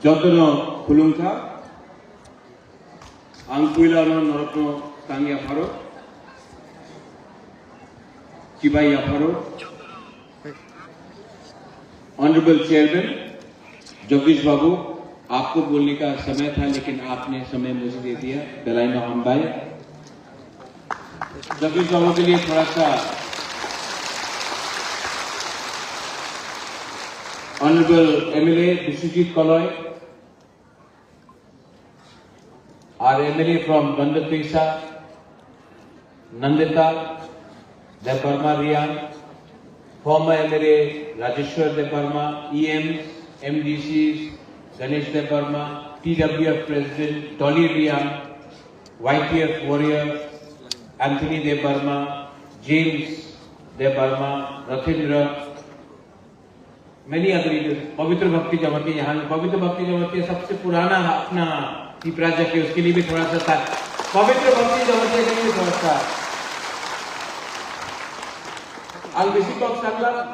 Jotono Kulungka, Angkuilano Norotno Tangya Faro, Chibaya Faro, Honorable Chairman, Jagdish बाबू, आपको बोलने का समय था लेकिन आपने समय मुझे दे दिया, बेलाइनो हमबाई। जगदीश बाबू के लिए थोड़ा सा honourable MLA Biswajit Kaloi, our MLA from Bandapisa, Nandita, Deparma Riyan, former MLA Rajeshwar Deparma, EMs, MDCs, Ganesh Deparma, TWF President, Dolly Riyan, YTF Warrior, Anthony Deparma, James Deparma, Rathendra, many other leaders. पवित्र भक्ति जमाती यहाँ पवित्र भक्ति जमाती सबसे पुराना अपना प्राजा के उसके लिए भी थोड़ा सा था पवित्र भक्ति जमाती के लिए थोड़ा सा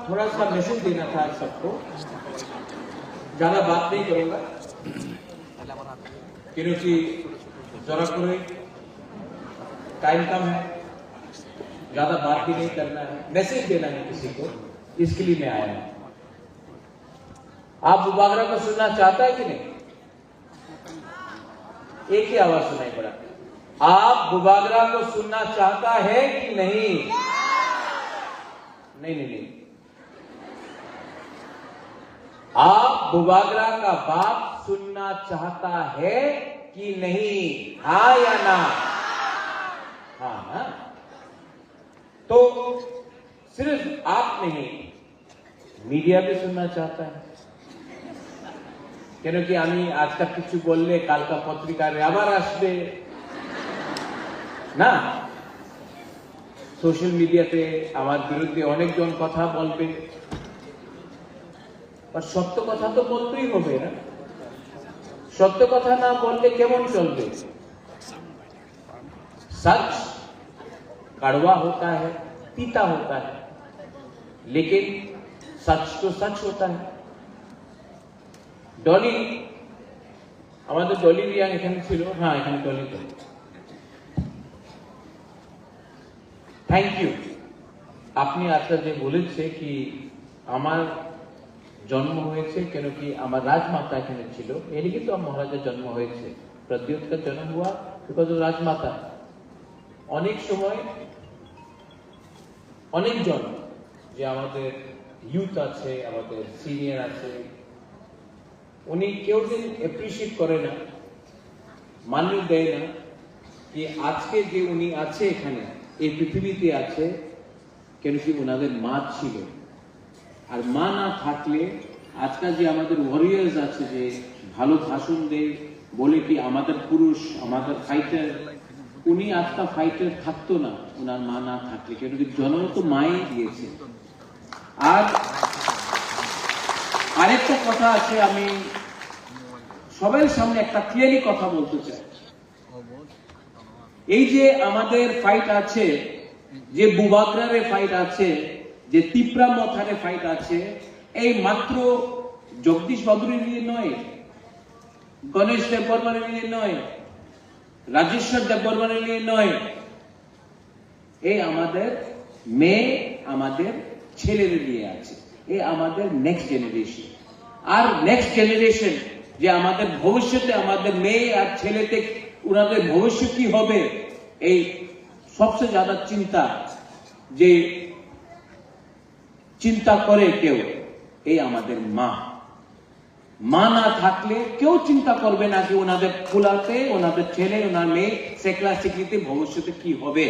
थोड़ा सा मैसेज देना था सबको ज्यादा बात नहीं करूंगा क्योंकि जरा कोई टाइम कम है ज्यादा बात भी नहीं करना है मैसेज देना है किसी को इसके लिए मैं आया हूं आप बुबागरा को सुनना चाहता है कि नहीं एक ही आवाज सुनाई पड़ा आप बुबागरा को सुनना चाहता है कि नहीं नहीं आप बुबागरा का बाप सुनना चाहता है कि नहीं हाँ या ना हाँ ना तो सिर्फ आप नहीं मीडिया भी सुनना चाहता है क्योंकि आमी आज का किच्छु बोलले काल का पत्रिकार आबार आसबे ना सोशल मीडियाते आमार बिरुद्धे अनेक जन कथा बोलबे और सत्य कथा तो बोलतेই হবে ना सत्य कथा ना बोलले केमन चलबे सच कड़वा होता है तीता होता है लेकिन सच तो सच होता है डॉली हमारे डॉली भी यहाँ एखाने छिलो हाँ एखाने डॉली तो थैंक यू आपने आजकल जो बोले थे कि আমার জন্ম হয়েছে কেন কি আমার রাজমাতা এখানে ছিল এর কি তো মহারাজের জন্ম হয়েছে প্রদ্যোৎ का जन्म हुआ बिकॉज ऑफ রাজমাতা অনেক সময় অনেক জন যে আমাদের ইউথ আছে আমাদের সিনিয়র আছে উনি কেউ দিন অ্যাপ্রিশিয়েট করে না মান্য দেয় না कि আজকে যে উনি আছে এখানে এই পৃথিবীতে আছে কেন কি ওনাদের মা ছিল আর মা না থাকলে আজকাল যে আমাদের ওয়ারিয়ার্স আছে যে ভালো ভাষণ দেয় বলে কি আমাদের পুরুষ আমাদের ফাইটার উনি আজকা ফাইটার থাকতো না ওনার মা না থাকলে কেন কি জন্ম তো মাই দিয়েছে আর আরেকটা কথা আছে আমি সবার সামনে একটা ক্লিয়ারলি কথা বলতে চাই এই যে আমাদের ফাইট আছে যে বুবাগরারে ফাইট আছে যে তিপ্রা মথারে ফাইট আছে এই মাত্র জগদীশ বাবুর নিয়ে নয় গণেশ দেববর্মার নিয়ে নয় রাজেশ্বর দেববর্মার নিয়ে নয় এই আমাদের মেয়ে আমাদের ছেলেদের নিয়ে আছে এই আমাদের নেক্সট জেনারেশন আর নেক্সট জেনারেশন যে আমাদের ভবিষ্যতে আমাদের মেয়ে আর ছেলেতে ওনাদের ভবিষ্যৎ কি হবে এই সবচেয়ে ज्यादा চিন্তা যে চিন্তা করে কেউ এই আমাদের মা মা না থাকলে কেউ চিন্তা করবে না যে ওনাদের ফুলাতে ওনাদের ছেলে ওনার মেয়ে সেকলা সিকলিতে ভবিষ্যতে কি হবে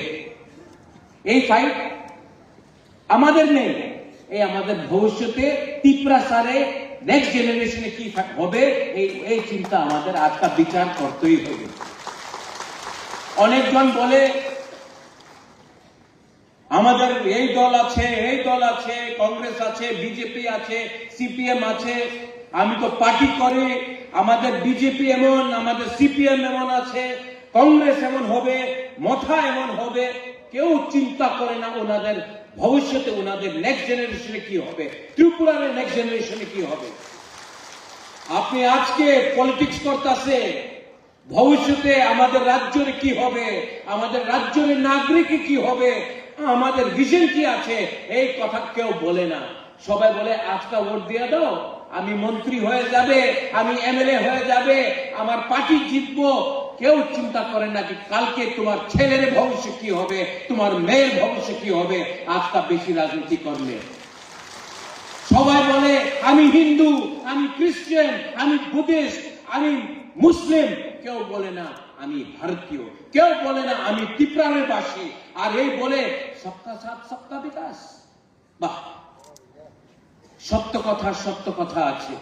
এই ফাইট আমাদের নেই এই আমাদের ভবিষ্যতে তিপ্রা সারে নেক্সট জেনারেশনে কি হবে এই চিন্তা আমাদের আজকা বিচার করতেই হবে অনেকজন বলে আমাদের এই দল আছে কংগ্রেস আছে বিজেপি আছে সিপিএম আছে আমি তো পার্টি করে আমাদের বিজেপি এমন আমাদের সিপিএম এমন আছে কংগ্রেস এমন হবে মথা এমন হবে কেউ চিন্তা করে না ওনাদের ভবিষ্যতে ওনাদের নেক্সট জেনারেশনে কি হবে ত্রিপুরার নেক্সট জেনারেশনে কি হবে আপনি আজকে পলিটিক্স করতেছে, ভবিষ্যতে আমাদের রাজ্যের কি হবে, আমাদের রাজ্যের নাগরিক কি হবে, আমাদের ভিশন কি আছে, এই কথা কেউ বলে না। সবাই বলে আজকে ভোট দিয়ে দাও, আমি মন্ত্রী হয়ে যাবে, আমি এমএলএ হয়ে যাবে, আমার পার্টি জিতবো। কেউ চিন্তা করে না যে কালকে তোমার ছেলের ভবিষ্যৎ কি হবে, তোমার মেয়ের ভবিষ্যৎ কি হবে আজকা বেশি রাজনীতি করলে। সবাই বলে আমি হিন্দু, আমি খ্রিস্টান, আমি বুদ্ধিস্ট, আমি মুসলিম। কেউ বলে না আমি ভারতীয়, কেউ বলে না আমি ত্রিপুরার বাসী। আর এই বলে সবকা সাথ সবকা বিকাশ। বাহ, সত্য কথা আছে।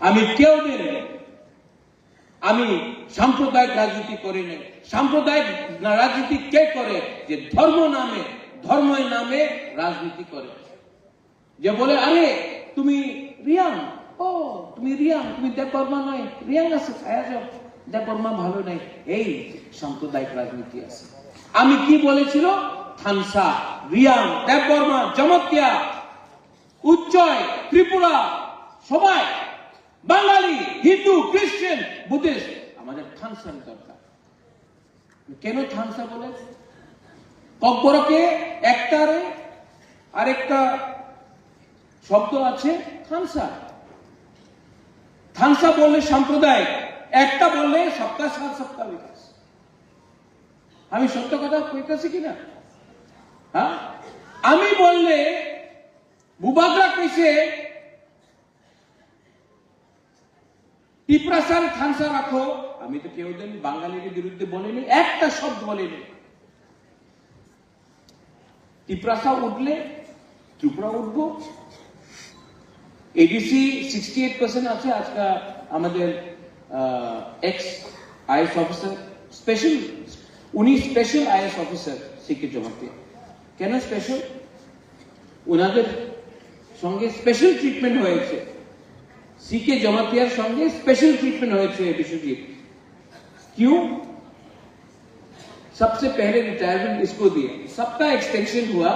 আমি কেউ নেই, আমি সাম্প্রদায়িক রাজনীতি করি না। সাম্প্রদায়িক রাজনীতি কে করে? যে ধর্মের নামে রাজনীতি করে। যে বলে আরে তুমি রিয়াং, ও তুমি রিয়াং, তুমি দেববর্মা নয়, রিয়াং আছে দেববর্মা ভালো নাই, এই সাম্প্রদায়িক রাজনীতি আছে। আমি কি বলেছিল? থানসা, রিয়াং, দেববর্মা, জমতিয়া, উজ্জয়, ত্রিপুরা, সবাই বাঙালি, হিন্দু, খ্রিস্টান, বুদ্ধিস্ট, আমাদের থানসার দরকার। কেন থানসা বলে? ককবরকে একটারে আরেকটা শব্দ আছে থানসা। থানসা বললে সাম্প্রদায়িক, একটা বললে সবকা সাথ সবকা বিকাশ। আমি সত্য কথা কইতেছি কিনা? হ্যাঁ, আমি বললে বুবাগরা কইছে টিপ্রাসার থানসা রাখো, আমি তো কেউ দিন বাঙালির বিরুদ্ধে বলিনি, একটা শব্দ বলিনি। টিপ্রাসা উঠলে ত্রিপুরা উঠবো। এডিসি 68% আছে আজকে আমাদের এক্স আইএস অফিসার, স্পেশাল, উনি স্পেশাল আইএস অফিসার সিকে জমাতে। কেন স্পেশাল? ওনাদের সঙ্গে স্পেশাল ট্রিটমেন্ট হয়েছে, सीके जमातियार संगे स्पेशल ट्रीटमेंट हुए विश्वजीत। क्यों? सबसे पहले रिटायरमेंट इसको दिया, सबका एक्सटेंशन हुआ,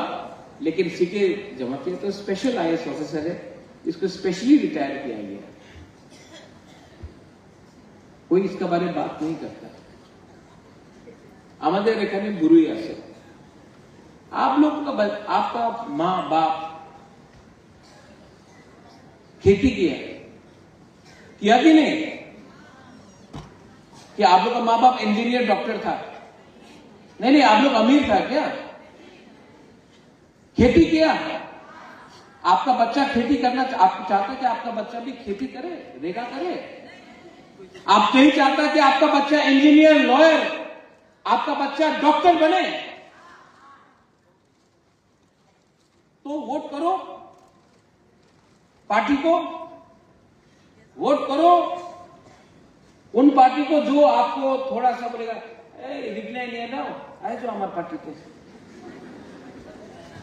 लेकिन सीके जमातिया तो स्पेशल आईएएस ऑफिसर है, इसको स्पेशली रिटायर किया गया। कोई इसका बारे में बात नहीं करता। আমাদের এখানে বুড়ি আছে, आप लोग का आपका माँ बाप खेती किया कि नहीं? कि आप लोग का माँ बाप इंजीनियर डॉक्टर था? नहीं, आप लोग अमीर था क्या? खेती किया? आपका बच्चा खेती करना, आप चाहते कि आपका बच्चा भी खेती करे, रेगा करे? आप नहीं चाहता कि आपका बच्चा इंजीनियर, लॉयर, आपका बच्चा डॉक्टर बने? तो वोट करो, पार्टी को वोट करो, उन पार्टी को जो आपको थोड़ा सा बोलेगा रिग्नाई नहीं है ना, आए जो हमारे पार्टी को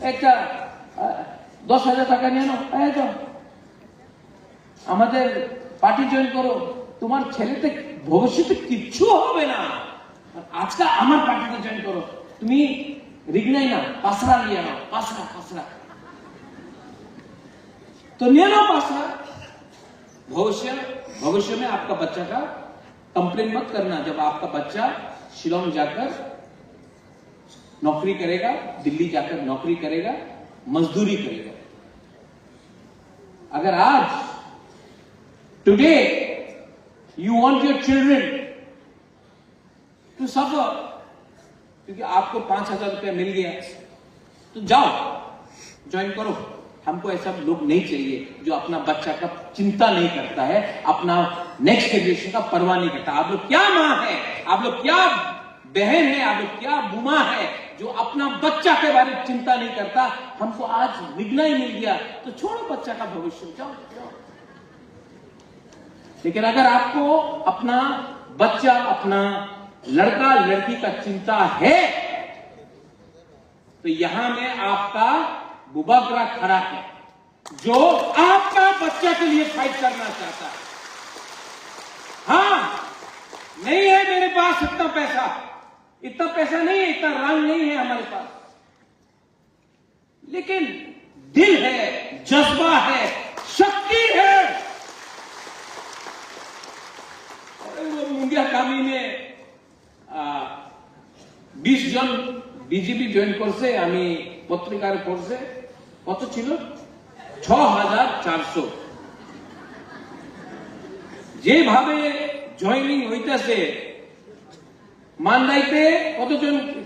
एक 10,000 টাকা নিয়ে নাও, আয় যাও আমাদের পার্টি জয়েন করো, তোমার ছেলেতে ভবিষ্যতে কিচ্ছু হবে না, আজকে আমার পার্টিতে জয়েন করো, তুমি রিগনাই না, পাসরা নিয়ে নাও, পাসরা तो নিয়ে নাও पासरा। भविष्य में आपका बच्चा का कंप्लेन मत करना जब आपका बच्चा शिलोंग जाकर नौकरी करेगा, दिल्ली जाकर नौकरी करेगा, मजदूरी करेगा। अगर आज today you want your children to suffer क्योंकि आपको 5,000 रुपया मिल गया, तो जाओ ज्वाइन करो। हमको ऐसा लोग नहीं चाहिए जो अपना बच्चा का चिंता नहीं करता है, अपना नेक्स्ट जनरेशन का परवाह नहीं करता। आप लोग क्या माँ है, आप लोग क्या बहन है, आप लोग क्या बुमा है जो अपना बच्चा के बारे में चिंता नहीं करता। हमको आज विघ्न ही मिल गया तो छोड़ो बच्चा का भविष्य, जाओ। लेकिन अगर आपको अपना बच्चा, अपना लड़का लड़की का चिंता है तो यहां में आपका बुबागरा खड़ा है जो आपका बच्चा के लिए फाइट करना चाहता है। हाँ, नहीं है मेरे पास इतना पैसा नहीं है, इतना रंग नहीं है हमारे पास, लेकिन दिल है, जज्बा है, शक्ति है। 20 জন বিজেপি জয়েন করছে, আমি পত্রিকার পড়ছে, কত ছিল? 6400। যেভাবে জয়েনিং হইতেছে, মান্দাইতে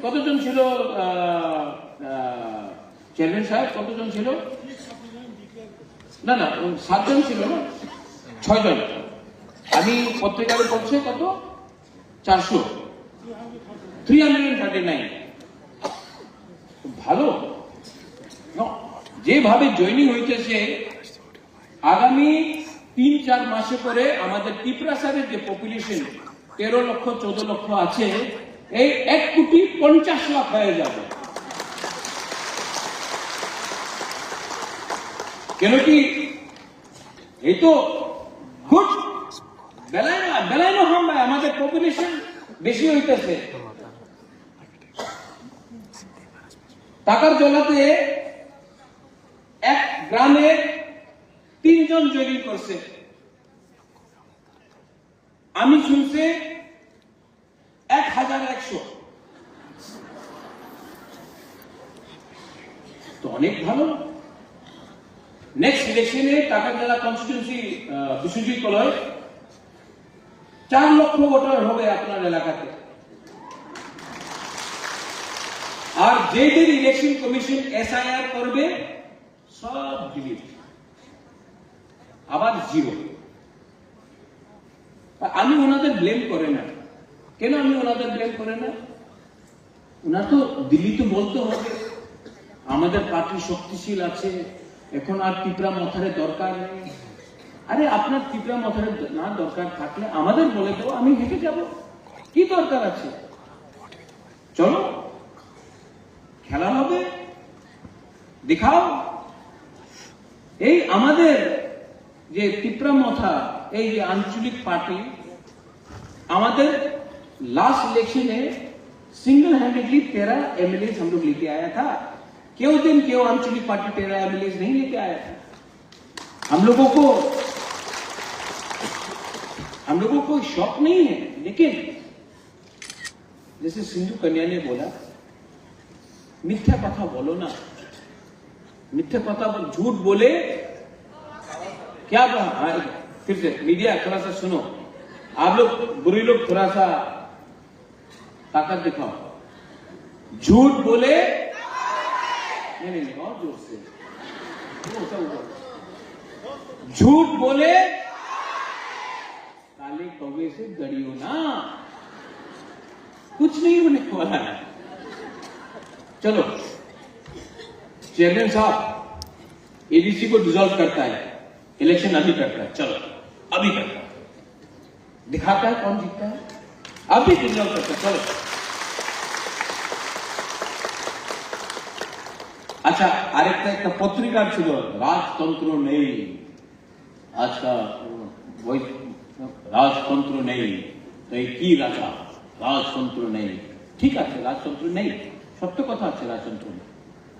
কতজন ছিল চেয়ারম্যান সাহেব? কতজন ছিল? না 7 জন ছিল না, 6 জন। আমি পত্রিকায় পড়ছে কত? 400, 339। ভালো। যেভাবে জয়েনিং হইতেছে, আগামী 3-4 মাসে করে আমাদের টিপ্রাসারের যে পপুলেশন 13 লক্ষ 14 লক্ষ আছে, এই 1,50,00,000 হয়ে যাবে। কেন কি এই তো গুড বেলায় না হাম ভাই, আমাদের পপুলেশন বেশি হইতেছে। টাকার জলাতে এক গ্রামে 3 জন জয়েনিং করছে। আমি শুনছি 1100। তো অনেক ভালো। নেক্সট ইলেকশনে টাকারজলা কনস্টিটিউন্সি বিশ্বজিৎ কলয় 4 লক্ষ ভোটার হবে আপনার এলাকাতে। আর যেদিন ইলেকশন কমিশন SIR করবে, সব ডিলিট, আবার জিরো। আমি ওনাদের ব্লেম করে না। কেন আমি ওনাদের ব্লেম করে না? ওনার তো দিল্লি তো বলতে হবে আমাদের পার্টি শক্তিশীল আছে, এখন আর টিপরা মথারে দরকার নেই। আরে আপনার টিপরা মথারে না দরকার থাকলে আমাদের বলে দেবো, আমি হেঁটে যাব, কি দরকার আছে? চলো খেলা হবে, দেখাও। এই আমাদের যে টিপরা মথা, এই যে আঞ্চলিক পার্টি, আমাদের लास्ट इलेक्शन में सिंगल हैंडेडली 13 MLA हम लोग लेके आया था। क्यों आंचलिक पार्टी 13 MLA नहीं लेके आया था? हम लोगों को शौक नहीं है। लेकिन जैसे सिंधु कन्या ने बोला, मिथ्या कथा बोलो ना, मिथ्या कथा झूठ बोले क्या? फिर से मीडिया थोड़ा सा सुनो, आप लोग बुरी लोग थोड़ा सा ताकत दिखाओ। झूठ बोले नहीं, और जोर से, झूठ बोले काले कौवे से डरियो ना, कुछ नहीं होने वाला है। चलो चेयरमैन साहब एडीसी को डिसॉल्व करता है, इलेक्शन अभी करता है, चलो अभी करता है, दिखाता है कौन जीतता है, अभी डिसॉल्व करता है, चलो। আচ্ছা, আরেকটা একটা পত্রিকার ছিল রাজতন্ত্র নেই, আজকা ওই রাজতন্ত্র নেই, তো এই কি রাজা? রাজতন্ত্র নেই। ঠিক আছে, রাজতন্ত্র নেই, সত্য কথা আছে, রাজতন্ত্র নেই।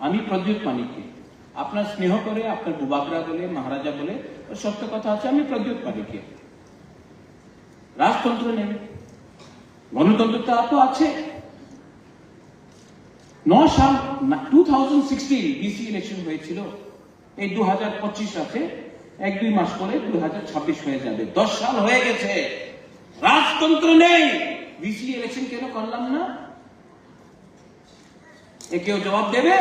আমি প্রদ্যুৎ মানিককে আপনার স্নেহ করে, আপনার বুবাকরা বলে, মহারাজা বলে, সত্য কথা আছে, আমি প্রদ্যুৎ মানিককে। রাজতন্ত্র নেই, গণতন্ত্রতা তো আছে। 9 সাল 2016 বিসি ইলেকশন হয়েছিল, এই 2025 আছে, 1-2 মাস পরে 2026 হয়ে যাবে, 10 সাল হয়ে গেছে, রাজতন্ত্র নেই। বিসি ইলেকশন কেন করলাম না? এ কেউ জবাব দেবে?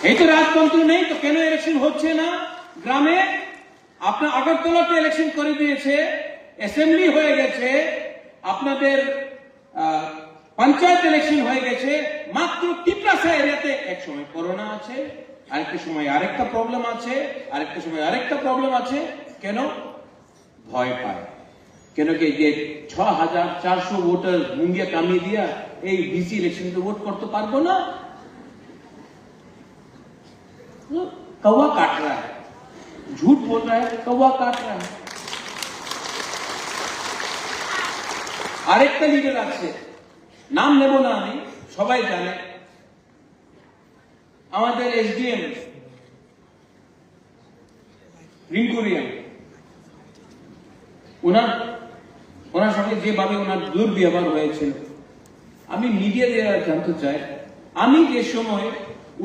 এই তো রাজতন্ত্র নেই, তো কেন ইলেকশন হচ্ছে না গ্রামে? আপনার আগরতলাতে ইলেকশন করে দিয়েছে, অ্যাসেম্বলি হয়ে গেছে, আপনাদের पंचायत इलेक्शन हो गए, मात्र टिप्रासा एरियाते एक समय कोरोना আছে, আরেকটা সময় আরেকটা প্রবলেম আছে, আরেকটা সময় আরেকটা প্রবলেম আছে। কেন? ভয় পায়। কেন কি যে 6400 वोटर मुंगिया कामी दिया এই বিসি ইলেকশন में वोट करते पारबो ना, कौवा काट रहा है, झूठ बोल रहा है, कौवा काट रहा है। আরেকটা লিডার আছে, নাম নেব না আমি, সবাই জানে, আমাদের এসডিএম রিঙ্কুরিয়ান, ওনার সঙ্গে যেভাবে ওনার দুর্ব্যবহার হয়েছিল, আমি মিডিয়া দিয়ে জানতে চাই, আমি যে সময়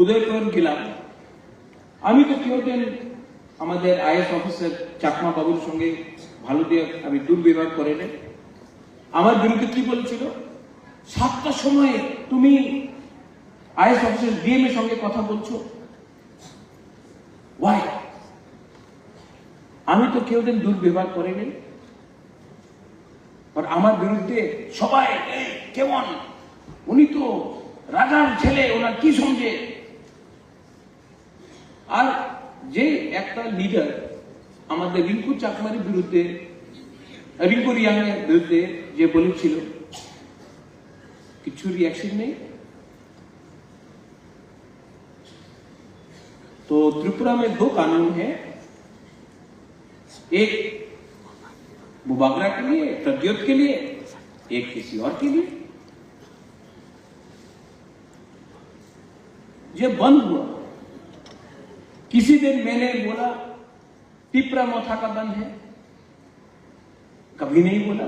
উদয়পুর গেলাম, আমি তো কেউ দিন আমাদের আইএস অফিসার চাকমা বাবুর সঙ্গে ভালো দিয়ে আমি দুর্ব্যবহার করে নেই। আমার বিরুদ্ধে কি বলছিল, 7টার সময় তুমি আইএস অফিসার ডিএম এর সঙ্গে কথা বলছো, ওয়াই? আমি তো কেউ দিন দুর্ব্যবহার করে নেই। আর আমার বিরুদ্ধে সবাই কেমন, উনি তো রাজার ছেলে, ওনার কি সমঝে? আর যে একটা লিডার আমাদের রিঙ্কু চাকমার বিরুদ্ধে, রিঙ্কু রিয়াংয়ের বিরুদ্ধে যে বলেছিল, কিছু रिएक्शन नहीं। तो त्रिपुरा में 2 कानून है, एक बुबागरा के लिए, प्रद्योत के लिए, एक किसी और के लिए। ये बंद हुआ, किसी दिन मैंने बोला तिपरा मोथा का बंद है, कभी नहीं बोला।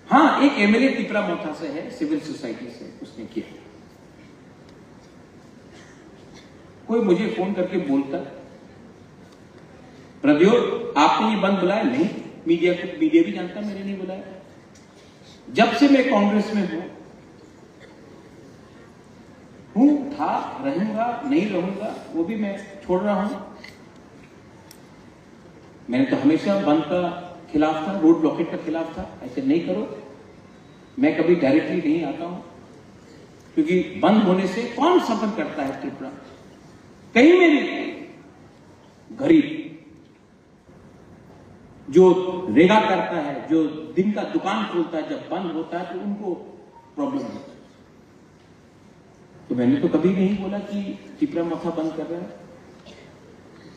हाँ, एक एमएलए तिपरा मोथा से है, सिविल सोसाइटी से, उसने किया। कोई मुझे फोन करके बोलता, प्रद्योत आपने ये बंद बुलाया? नहीं, मीडिया भी जानता मैंने नहीं बुलाया। जब से मैं कांग्रेस में हूं, था, रहूंगा, नहीं रहूंगा, वो भी मैं छोड़ रहा हूं। मैंने तो हमेशा बंद का खिलाफ था, रोड ब्लॉकेट का खिलाफ था, ऐसे नहीं करो। मैं कभी डायरेक्टली नहीं आता हूं, क्योंकि बंद होने से कौन सफर करता है त्रिपुरा? कहीं में भी गरीब जो रेगा करता है, जो दिन का दुकान खोलता है, जब बंद होता है तो उनको प्रॉब्लम होता है। तो मैंने तो कभी नहीं बोला कि तिपरा मोथा बंद कर रहा है।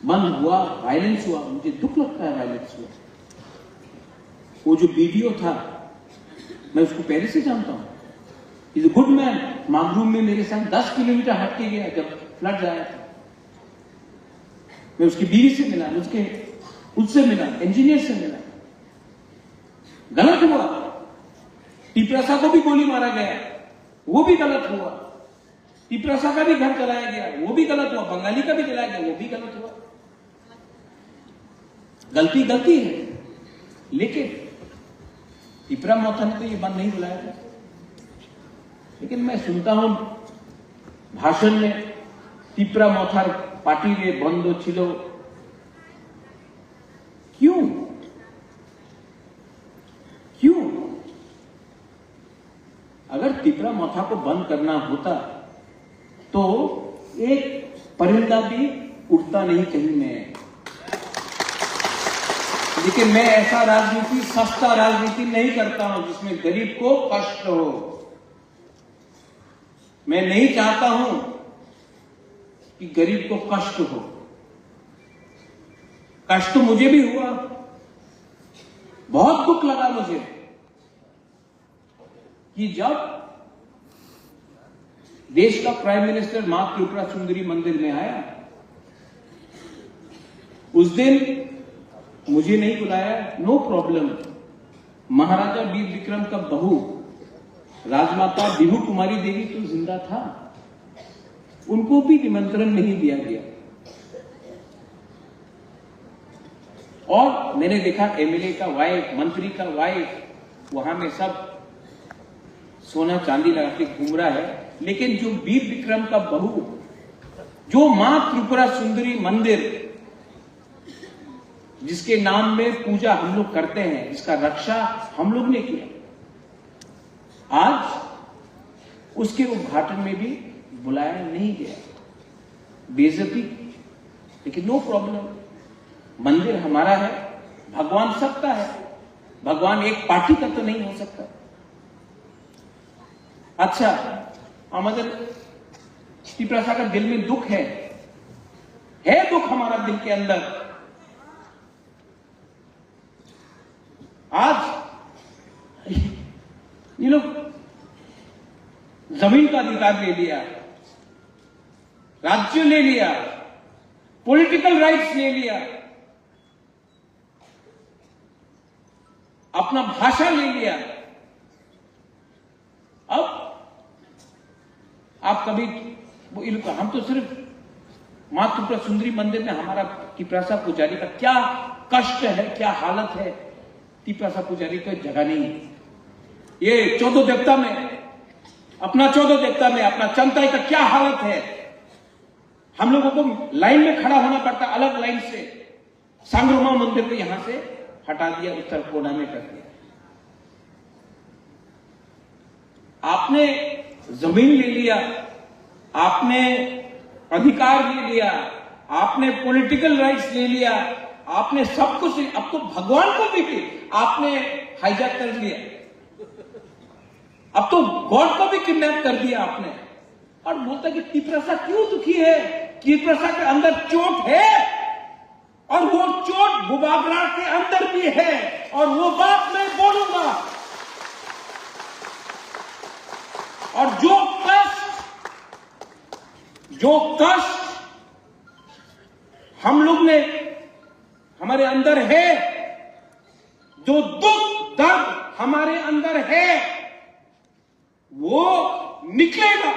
बंद हुआ, वायलेंस हुआ, मुझे दुख लगता है वायलेंस हुआ। वो जो वीडियो था, मैं उसको पहले से जानता हूं। Is a good man. मागरूम में मेरे साथ 10 किलोमीटर हट के गया जब फ्लड आया था। मैं उसकी बीवी से मिला, उससे मिला, इंजीनियर से मिला। गलत हुआ, टिपरासा को भी गोली मारा गया, वो भी गलत हुआ। टिपरासा का भी घर जलाया गया, वो भी गलत हुआ। बंगाली का भी जलाया गया, वो भी गलत हुआ। गलती है, लेकिन तिपरा मोथा ने तो ये बंद नहीं बुलाया था। लेकिन मैं सुनता हूं भाषण में तिपरा मोथार पार्टी में बंद छिलो। क्यों? अगर तिपरा मोथा को बंद करना होता तो एक परिंदा भी उड़ता नहीं कहीं में। लेकिन मैं ऐसा राजनीति, सस्ता राजनीति नहीं करता हूं जिसमें गरीब को कष्ट हो। मैं नहीं चाहता हूं कि गरीब को कष्ट हो। कष्ट मुझे भी हुआ, बहुत दुख लगा मुझे कि जब देश का प्राइम मिनिस्टर मां त्रिपुरा सुंदरी मंदिर में आया, उस दिन मुझे नहीं बुलाया, नो प्रॉब्लम। महाराजा वीर विक्रम का बहू राजमाता बिहू कुमारी देवी तो जिंदा था, उनको भी निमंत्रण नहीं दिया गया। और मैंने देखा एमएलए का वाइफ, मंत्री का वाइफ वहां में सब सोना चांदी लगा के घूम रहा है। लेकिन जो वीर विक्रम का बहू, जो मां त्रिपुरा सुंदरी मंदिर जिसके नाम में पूजा हम लोग करते हैं, जिसका रक्षा हम लोग ने किया, आज उसके उद्घाटन में भी बुलाया नहीं गया, बेइज्जती। लेकिन नो प्रॉब्लम, मंदिर हमारा है, भगवान सबका है, भगवान एक पार्टी का तो नहीं हो सकता। अच्छा, हमारे टिपरासा का दिल में दुख है दुख हमारा दिल के अंदर। आज ये लोग जमीन का अधिकार ले लिया, राज्य ले लिया, पॉलिटिकल राइट्स ले लिया, अपना भाषा ले लिया। अब आप कभी हम तो सिर्फ मां त्रिपुरा सुंदरी मंदिर में हमारा तिपरासा पुजारी का क्या कष्ट है, क्या हालत है, तिपरासा पुजारी को जगह नहीं है। ये 14 देवता में अपना चंताई का क्या हालत है। हम लोगों को लाइन में खड़ा होना पड़ता, अलग लाइन से। सांग्रोमा मंदिर को यहां से हटा दिया, उत्तर कोना में कर दिया। आपने जमीन ले लिया, आपने अधिकार ले लिया, आपने पॉलिटिकल राइट्स ले लिया, आपने सब कुछ, अब तो भगवान को भी आपने हाईजैक कर लिया, अब तो गॉड को भी किडनैप कर दिया आपने। और बोलता कि तिपरासा क्यों दुखी है? तिपरासा के अंदर चोट है, और वो चोट बुबागरा के अंदर भी है, और वो बात मैं बोलूंगा। और जो कष्ट हम लोग ने हमारे अंदर है, जो दुख दर्द हमारे अंदर है, वो निकलेगा।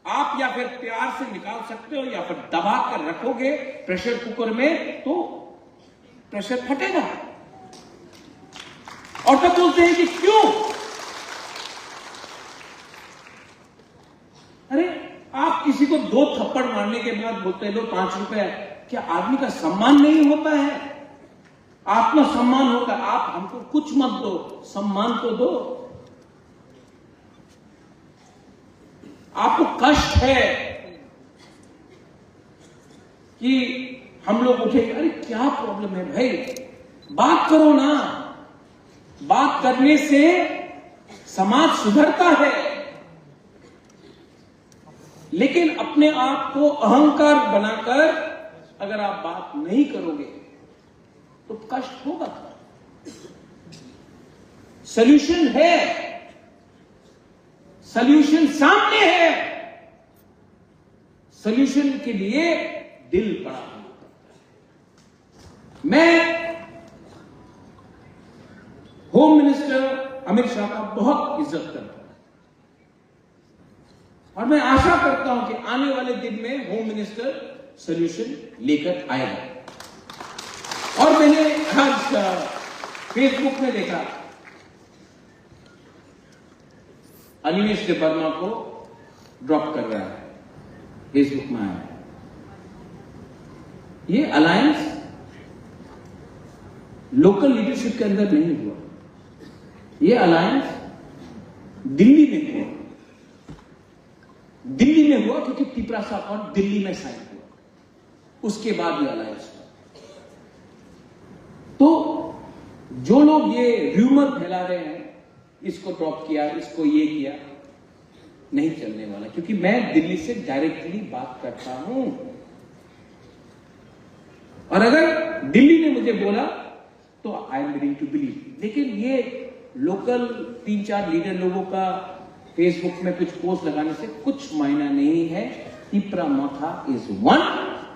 आप या फिर प्यार से निकाल सकते हो, या फिर दबा कर रखोगे प्रेशर कुकर में, तो प्रेशर फटेगा। और तब बोलते हैं कि क्यों? अरे आप किसी को 2 थप्पड़ मारने के बाद बोलते लो 5 रुपए, क्या आदमी का सम्मान नहीं होता है? आत्म सम्मान होगा। आप हमको कुछ मत दो, सम्मान तो दो। आपको कष्ट है कि हम लोग उठे, अरे क्या प्रॉब्लम है भाई, बात करो ना। बात करने से समाज सुधरता है। लेकिन अपने आप को अहंकार बनाकर अगर आप बात नहीं करोगे तो कष्ट होगा। सॉल्यूशन है, सॉल्यूशन सामने है। सॉल्यूशन के लिए दिल बड़ा होना पड़ता है। मैं होम मिनिस्टर अमित शाह का बहुत इज्जत करता हूं, और मैं आशा करता हूं कि आने वाले दिन में होम मिनिस्टर सॉल्यूशन लेकर आएगा। और मैंने आज फेसबुक में देखा, अनिमेश वर्मा को ड्रॉप कर रहा है, फेसबुक में आया। ये अलायंस लोकल लीडरशिप के अंदर नहीं हुआ, ये अलायंस दिल्ली में हुआ। दिल्ली में हुआ क्योंकि तिपरासा और दिल्ली में साइन हुआ, उसके बाद ये अलायंस हुआ। तो जो लोग ये र्यूमर फैला रहे हैं, इसको ड्रॉप किया, इसको ये किया, नहीं चलने वाला। क्योंकि मैं दिल्ली से डायरेक्टली बात करता हूं, और अगर दिल्ली ने मुझे बोला तो I am willing to believe. लेकिन ये लोकल 3-4 लीडर लोगों का फेसबुक में कुछ पोस्ट लगाने से कुछ मायना नहीं है। Tipramotha is one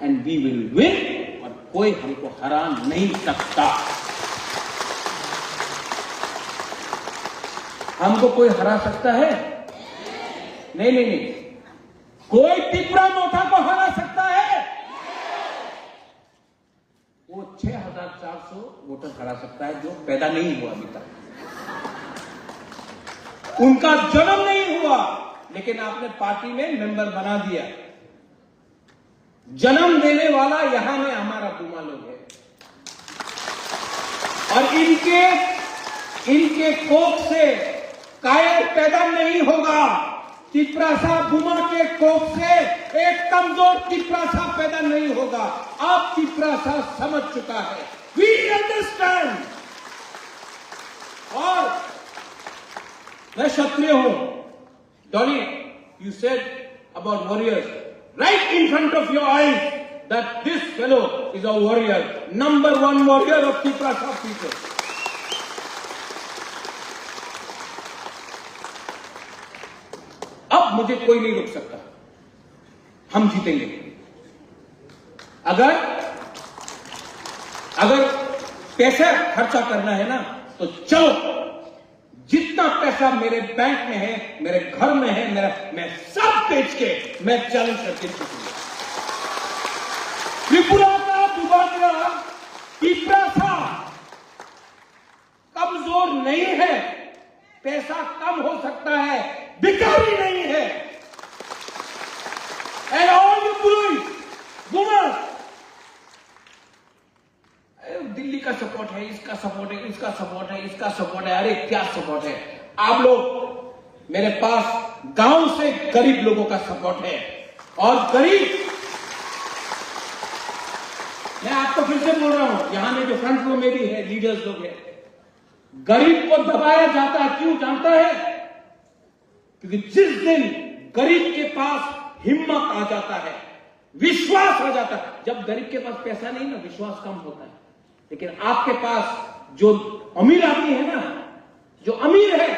and we will win, और कोई हमको हरा नहीं सकता। हमको कोई हरा सकता है? नहीं नहीं नहीं, कोई तिपरामोथा को हरा सकता है? वो 6400 वोटर हरा सकता है जो पैदा नहीं हुआ अभी तक, उनका जन्म नहीं हुआ, लेकिन आपने पार्टी में मेंबर बना दिया। जन्म देने वाला यहां में हमारा बुमा लोग है, और इनके कोख से कायर पैदा नहीं होगा। तिपरासा बुमा के कोख से एक कमजोर तिपरासा पैदा नहीं होगा। आप तिपरासा समझ चुका है, वी अंडरस्टैंड। और मैं क्षत्रिय हूं। Dolly, you said about warriors right in front of your eyes that this fellow is a warrior, number 1 warrior of Tiprasa people. अब मुझे कोई नहीं रोक सकता, हम जीतेंगे। अगर पैसा खर्चा करना है ना, तो चलो, जितना जितना पैसा मेरे बैंक में है, मेरे घर में है, मैं सब बेच के मैं चैलेंज करके चुका। त्रिपुरा का बुबाकरा तिप्रासा कमजोर नहीं है, पैसा कम हो सकता है, भिखारी नहीं है। And all you women, Delhi का सपोर्ट है, इसका सपोर्ट है, इसका सपोर्ट है, इसका सपोर्ट है। अरे क्या सपोर्ट है? आप लोग मेरे पास गांव से गरीब लोगों का सपोर्ट है। और गरीब, मैं आपको फिर से बोल रहा हूं, यहां में जो फ्रंट रो में भी है, लीडर्स लोग हैं, गरीब को दबाया जाता है। क्यों जानता है? क्योंकि जिस दिन गरीब के पास हिम्मत आ जाता है, विश्वास आ जाता है, जब गरीब के पास पैसा नहीं ना, विश्वास कम होता है। लेकिन आपके पास जो अमीर आदमी है ना, जो अमीर है,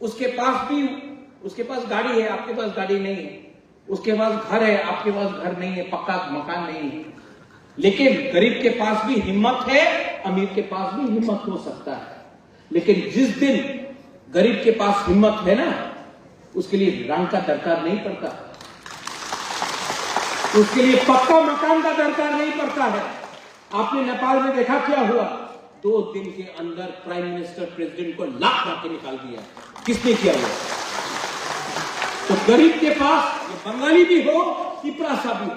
उसके पास गाड़ी है, आपके पास गाड़ी नहीं है, उसके पास घर है, आपके पास घर नहीं है, पक्का मकान नहीं है। लेकिन गरीब के पास भी हिम्मत है, अमीर के पास भी हिम्मत हो सकता है। लेकिन जिस दिन गरीब के पास हिम्मत है ना, उसके लिए रंग का दरकार नहीं पड़ता, उसके लिए पक्का मकान का दरकार नहीं पड़ता है। आपने नेपाल में देखा क्या हुआ? 2 दिन के अंदर प्राइम मिनिस्टर प्रेसिडेंट को लात मार के निकाल दिया। किसने किया वो? तो गरीब के पास, ये बंगाली भी हो, तिप्रासा भी हो,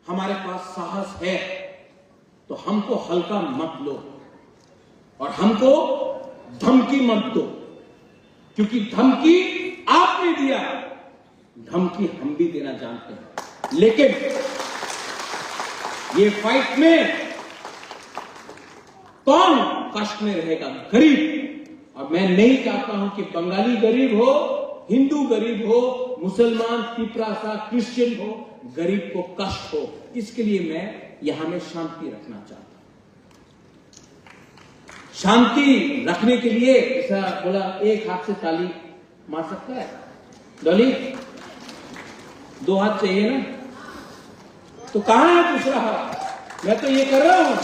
हमारे पास साहस है, तो हमको हल्का मत लो और हमको धमकी मत दो, क्योंकि धमकी आपने दिया, धमकी हम भी देना जानते हैं। लेकिन ये फाइट में कौन कष्ट में रहेगा? गरीब। और मैं नहीं चाहता हूं कि बंगाली गरीब हो, हिंदू गरीब हो, मुसलमान, तिप्रासा, क्रिश्चियन हो, गरीब को कष्ट हो। इसके लिए मैं यहां में शांति रखना चाहता हूं। शांति रखने के लिए ऐसा बोला, एक हाथ से ताली मार सकता है डॉली? 2 हाथ चाहिए ना? तो कहां है दूसरा हाथ? मैं तो ये कर रहा हूं।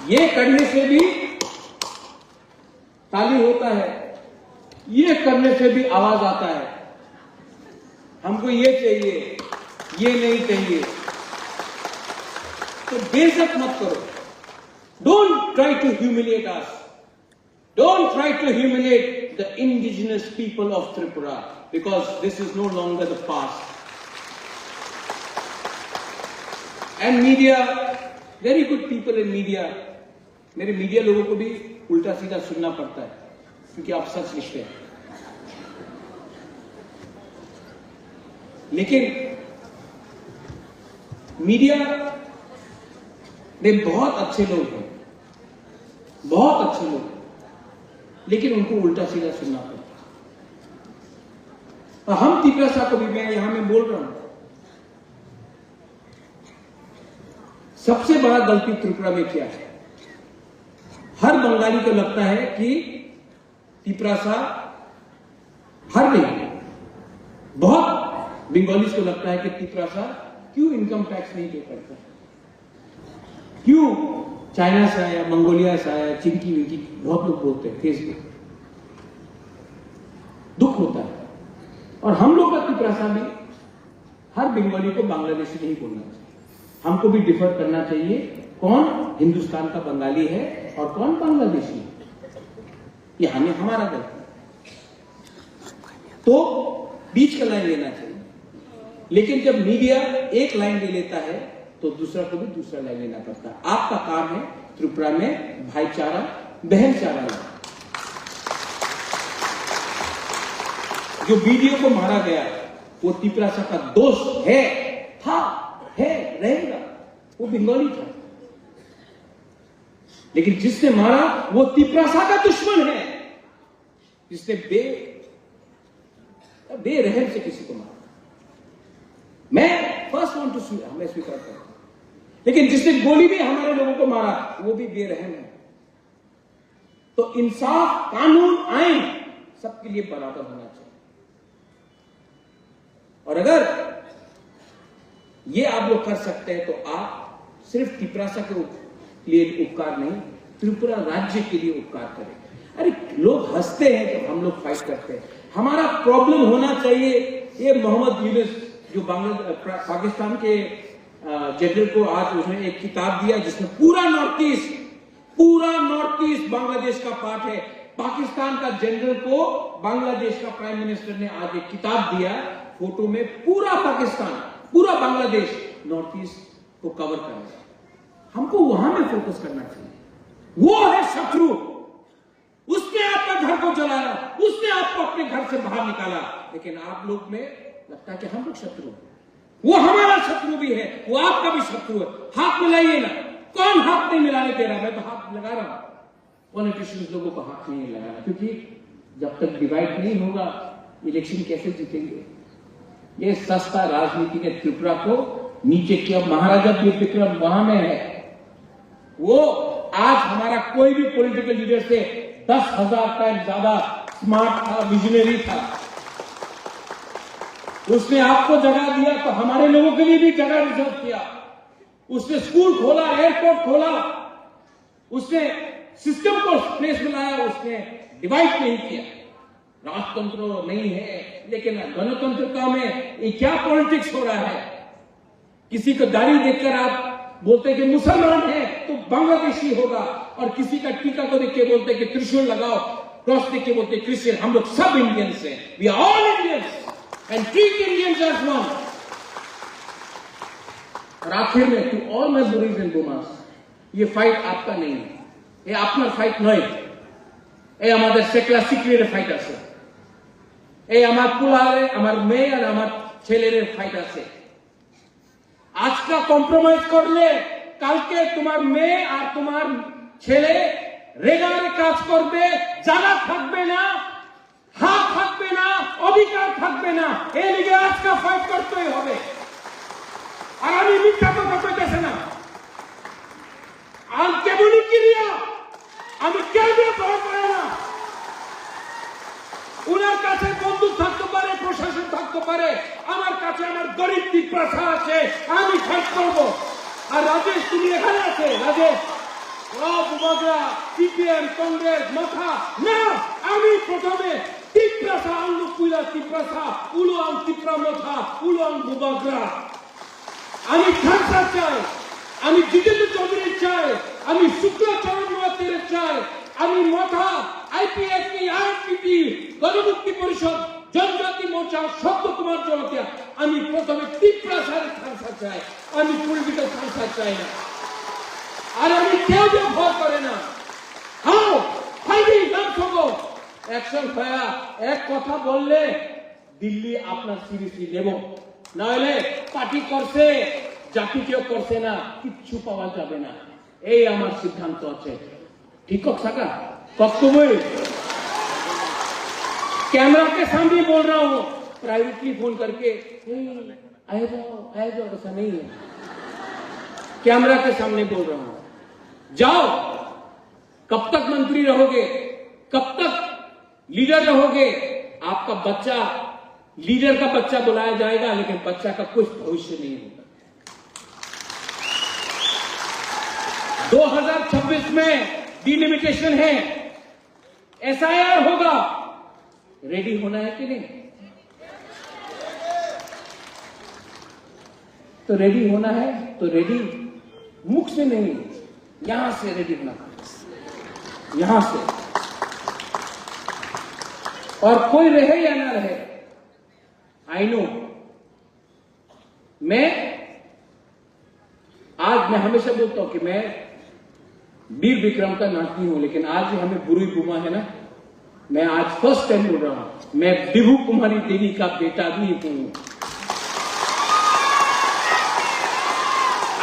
ये करने से भी ताली होता है, ये करने से भी आवाज आता है। हमको ये चाहिए, ये नहीं चाहिए। तो बेइज्जत मत करो। Don't try to humiliate us. Don't try to humiliate the indigenous people of Tripura, because this is no longer the past. And media, very good people in media. मेरे मीडिया लोगों को भी उल्टा सीधा सुनना पड़ता है, क्योंकि आप सच लिखते हैं। लेकिन मीडिया में बहुत अच्छे लोग हैं, बहुत अच्छे लोग हैं, लेकिन उनको उल्टा सीधा सुनना पड़ता है। हम तिप्रासा को भी, मैं यहां में बोल रहा हूं, सबसे बड़ा गलती त्रिपुरा में क्या है? हर बंगाली को लगता है कि तिप्रासा, हर नहीं, बहुत बंगालीज को लगता है कि तिप्रासा क्यों इनकम टैक्स नहीं पे करता, क्यों चाइना से आया, मंगोलिया से आया, चिंकी विंकी, बहुत लोग बोलते हैं फेसबुक। दुख होता है। और हम लोग का तिप्रासा भी, हर बंगाली को बांग्लादेशी नहीं बोलना चाहिए, हमको भी डिफर करना चाहिए, कौन हिंदुस्तान का बंगाली है और कौन बांग्लादेशी है। ये हमें, हमारा गलती, तो बीच का लाइन लेना चाहिए। लेकिन जब मीडिया एक लाइन ले लेता है तो दूसरा को भी दूसरा लाइन लेना पड़ता है। आपका काम है त्रिपुरा में भाईचारा, बहनचारा लाना। जो वीडियो को मारा गया वो तिप्रासा का दोस्त है, था, है, रहेगा, वो बंगाली था। लेकिन जिसने मारा वो तिप्रासा का दुश्मन है, जिसने बेरहम से किसी को मारा। मैं फर्स्ट वांट टू स्वीकार, मैं स्वीकार करता हूं। लेकिन जिसने गोली भी हमारे लोगों को मारा वो भी बेरहम है। तो इंसाफ, कानून, आइन सबके लिए बराबर होना चाहिए। और अगर ये आप लोग कर सकते हैं तो आप सिर्फ तिपरासा के लिए उपकार नहीं, त्रिपुरा राज्य के लिए उपकार करें। अरे लोग हंसते हैं जब हम लोग फाइट करते हैं। हमारा प्रॉब्लम होना चाहिए ये मोहम्मद यूनुस जो पाकिस्तान के जनरल को आज उसने एक किताब दिया जिसमें पूरा नॉर्थ ईस्ट बांग्लादेश का पार्ट है। पाकिस्तान का जनरल को बांग्लादेश का प्राइम मिनिस्टर ने आज एक किताब दिया, फोटो में पूरा पाकिस्तान, पूरा बांग्लादेश, नॉर्थ ईस्ट को कवर कर रहा है। हमको वहां में फोकस करना चाहिए। वो है शत्रु, उसने आपका घर को जलाया, उसने आपको अपने घर से बाहर निकाला, लेकिन आप लोग में लगता है कि हम लोग शत्रु हैं। वो हमारा शत्रु भी है, वो आपका भी शत्रु है। हाथ मिलाइए ना। कौन हाथ नहीं मिलाने दे रहा? मैं तो हाथ लगा रहा हूं। पॉलिटिशियंस लोगों को हाथ नहीं लगाना, क्योंकि जब तक डिवाइड नहीं होगा इलेक्शन कैसे जीतेंगे? ये सस्ता राजनीति ने त्रिपुरा को नीचे किया। महाराजा विक्रम वहां में है। वो आज हमारा कोई भी पॉलिटिकल लीडर से 10,000 टाइम ज्यादा स्मार्ट था, विजनरी था। उसने आपको जगह दिया तो हमारे लोगों के लिए भी जगह रिजर्व किया। उसने स्कूल खोला, एयरपोर्ट खोला, उसने सिस्टम को प्लेस में लाया, उसने डिवाइड नहीं किया। राजतंत्र नहीं है, लेकिन गणतंत्रता में ये क्या पॉलिटिक्स हो रहा है? किसी को दाढ़ी देखकर आप बोलते कि मुसलमान है तो बांग्लादेशी होगा, और किसी का टीका को देख के बोलते कि त्रिशूल लगाओ, क्रॉस देख के बोलते क्रिश्चियन। हम लोग सब इंडियंस हैं। We are all Indians and treat Indians as one. और आखिर में टू ऑल माय बुरीज एंड बुमास, ये फाइट आपका नहीं है, ये अपना फाइट नहीं। ये हमारे सेकला सिक्रेट फाइट আছে, এই আমার পুলারে আমার মেয়ে আর আমার ছেলের ফাইট আছে। আজকে কম্প্রোমাইজ করলে কালকে তোমার মেয়ে আর তোমার ছেলে রেগারে কাজ করবে, জায়গা থাকবে না, হাত থাকবে না, অধিকার থাকবে না। এই লিগে আজকে ফাইট করতেই হবে। আর আমি মিথ্যা কথা কইতেছি না, আর কেবলই ক্রিয়া, আমি কেউ ভয় করে না। উনার কাছে বন্দুক থাকতে পারে, প্রশাসন থাকতে পারে, আমার কাছে আমার গরিব তিপ্রাসা আছে, আমি ফাইট করব। আর রাজেশ তুমি এখানে আছে, রাজেশ বুবাগরা, সিপিএম, কংগ্রেস মাথা না, আমি প্রথমে তিপ্রাসা আঙ্গুকুইলা তিপ্রাসা উলুয়াং তিপ্রা মাথা উলুয়াং বুবাগরা। আমি খালসা চাই, আমি জিতেন্দ্র চৌধুরী চাই, আমি শুক্লাচরণ মোয়াত্তের চাই, আমি মাথা আইপিএফটি, আইএনপিটি, গণমুক্তি পরিষদ, জনজাতি মোর্চা, সত্য কুমার জনতা, আমি প্রথমে তিপ্রাসার খালসা চাই, আমি পলিটিক্যাল খালসা চাই না। আর আমি কেউ ভয় করে না। হাও ফাইটিং ডান্স হবো, অ্যাকশন হয়া এক কথা বললে দিল্লি আপনার সিরিয়াসলি নেব, না হলে পার্টি করছে জাতি কেউ করছে না, কিচ্ছু পাওয়া যাবে না। এই আমার সিদ্ধান্ত আছে। ठीक हो सका कभी कैमरा के सामने बोल रहा हूं, प्राइवेटली फोन करके आए जाओ, ऐसा नहीं है। कैमरा के सामने बोल रहा हूं, जाओ। कब तक मंत्री रहोगे, कब तक लीडर रहोगे? आपका बच्चा लीडर का बच्चा बुलाया जाएगा, लेकिन बच्चा का कुछ भविष्य नहीं होगा। 2026 में डिलिमिटेशन है, एसआईआर होगा, रेडी होना है कि नहीं? तो रेडी होना है तो रेडी मुख से नहीं, यहां से रेडी होना, यहां से। और कोई रहे या ना रहे, आई नो, आज मैं हमेशा बोलता हूं कि मैं वीर विक्रम का नाती हूं, लेकिन आज हमें बुरी बुमा है ना, मैं आज फर्स्ट टाइम बोल रहा हूं, मैं विभू कुमारी देवी का बेटा भी हूं।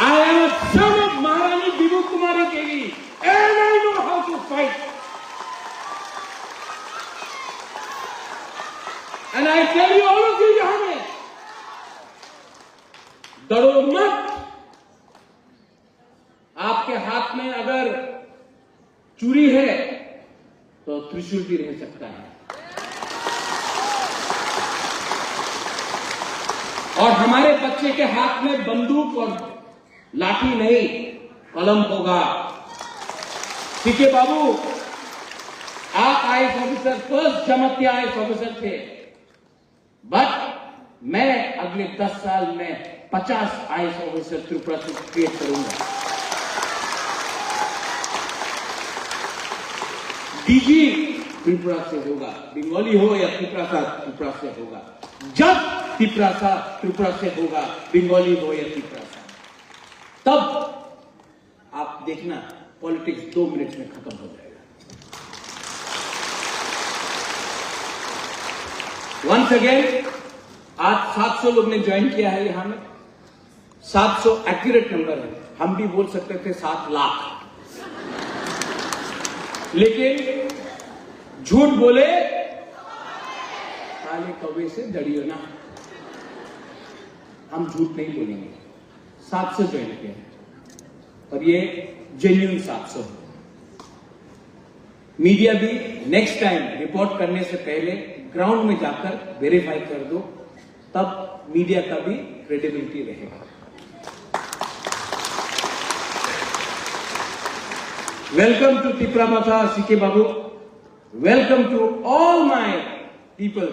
I am a son of Maharani Bibhu Kumari Devi and I know how to fight and I tell you all of you, यहां में डरो मत। आपके हाथ में अगर चूड़ी है तो त्रिशूल भी रह सकता है। और हमारे बच्चे के हाथ में बंदूक और लाठी नहीं, कलम होगा। सीके बाबू, आप IAS officer, first Jamatia IAS officer थे, बट मैं अगले 10 साल में 50 आईएएस ऑफिसर त्रिपुरा से क्रिएट करूंगा। डीजी त्रिपुरा से होगा, बंगाली हो या त्रिपुरा से होगा। जब त्रिपुरा से होगा, बंगाली हो या त्रिपुरा से, तब आप देखना पॉलिटिक्स 2 मिनट में खत्म हो जाएगा। वंस अगेन, आज 700 लोग ने ज्वाइन किया है यहां में। 700 एक्यूरेट नंबर है, हम भी बोल सकते थे 7 लाख, लेकिन झूठ बोले काले कौवे से डरियो ना, हम झूठ नहीं बोलेंगे। 700 ज्वाइन किया है और ये जेन्युइन 700 है। मीडिया भी नेक्स्ट टाइम रिपोर्ट करने से पहले ग्राउंड में जाकर वेरीफाई कर दो, तब मीडिया का भी क्रेडिबिलिटी रहेगा। Welcome to Tipramotha, CK babu. Welcome to all my people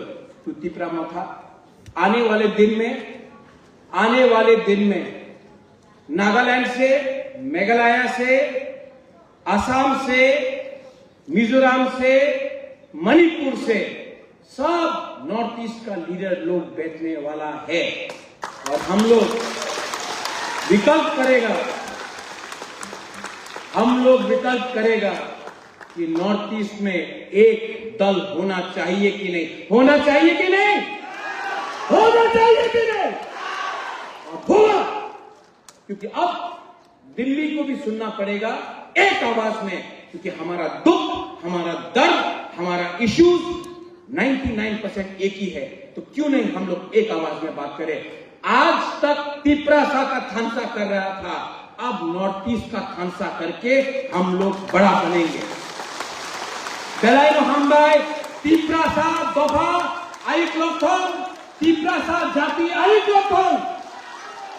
to Tipramotha. आने वाले दिन में नागालैंड से, मेघालय से, असम से, मिजोरम से, मणिपुर से सब नॉर्थ ईस्ट का लीडर लोग बैठने वाला है और हम लोग विकल्प करेगा कि नॉर्थ ईस्ट में एक दल होना चाहिए कि नहीं, होना चाहिए कि नहीं, होना चाहिए कि नहीं, और होगा। क्योंकि अब दिल्ली को भी सुनना पड़ेगा एक आवाज में, क्योंकि हमारा दुख, हमारा दर्द, हमारा इश्यूज 99% एक ही है। तो क्यों नहीं हम लोग एक आवाज में बात करें। आज तक तिप्रासा का थानसा कर रहा था, अब नॉर्थ ईस्ट का थानसा करके हम लोग बड़ा बनेंगे। बेलायनो हमबाई तिप्रासा दफा आइक लक्षण, तिप्रासा जाति आइक लक्षण,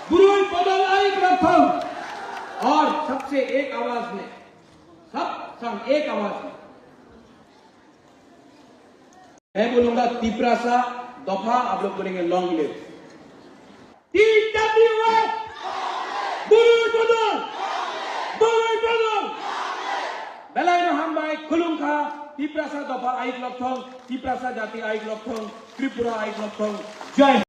गुरुई बदल आइक लक्षण। और सबसे एक आवाज में, सब एक आवाज में मैं बोलूंगा तिप्रासा दफा, आप लोग बोलेंगे लॉन्ग लिव। बेलायनो हमबाई खुलुंखा तिप्रासा दफा आइक लक्षण, तिप्रासा जाति आइक लक्षण, त्रिपुरा आइक लक्षण। जय